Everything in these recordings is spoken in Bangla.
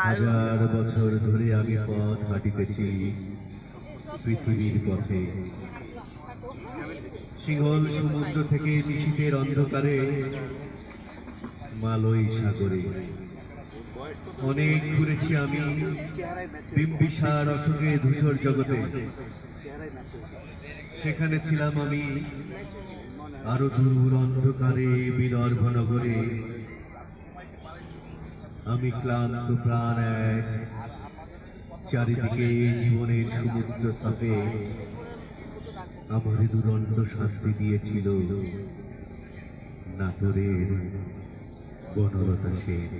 হাজার বছর ধরে আমি পথ হাঁটিতেছি পৃথিবীর পথে, সিংহল সমুদ্র থেকে নিশীথের অন্ধকারে মালয় সাগরে। অনেক ঘুরেছি আমি বিম্বিসার অশোকে ধূসর জগতে, সেখানে ছিলাম আমি আরো দূর অন্ধকারে বিদর্ভ নগরে। আমি ক্লান্ত প্রাণ এক, চারিদিকে জীবনের সমুদ্র সাফে আমার দুরন্ত শান্তি দিয়েছিল নাটোরের বনলতা সেন।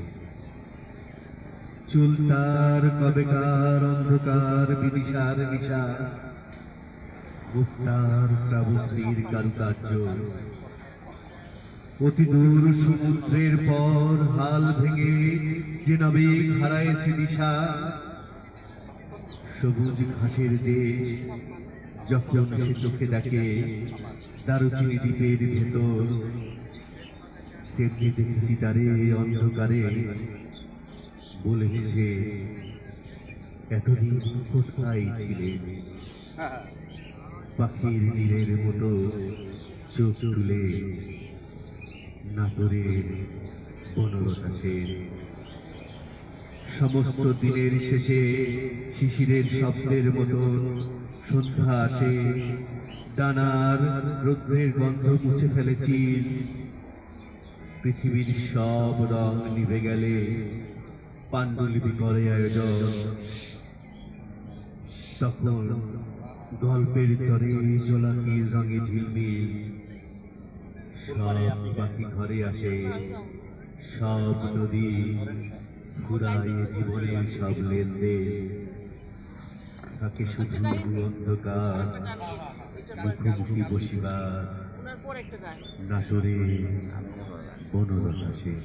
চুল তার কবেকার অন্ধকার বিদিশার নিশা, মুক্তার শ্রাবস্তির কারুকার্য, অতি দূর সমুদ্রের পর হাল ভেঙে যে নাবিক হারাইছে দিশা। সবুজ ঘাসের দেশ যখন সে চোখে দেখে দারুচিনি দ্বীপের ভেতর, তেমনি দেখেছি তারে অন্ধকারে বলেছে এতদিন কোথায় ছিলে। পাখির নীরের মতো চোখ তুলে নাটোরের বনলতা সেন। সমস্ত দিনের শেষে শিশিরের শব্দের মতন সন্ধ্যা আসে, ডানার রৌদ্রের গন্ধ মুছে ফেলেছি। পৃথিবীর সব রং নিভে গেলে পাণ্ডুলিপি করে আয়োজন। তখন গল্পের তরে জোলাকির রঙে ঝিলমিল, সব পাখি ঘরে আসে, সব নদী ফুরায় জীবনের সব লেনদেন। থাকে শুধু অন্ধকার মুখোমুখি বসিবার নাটোরে বনলতা সেন।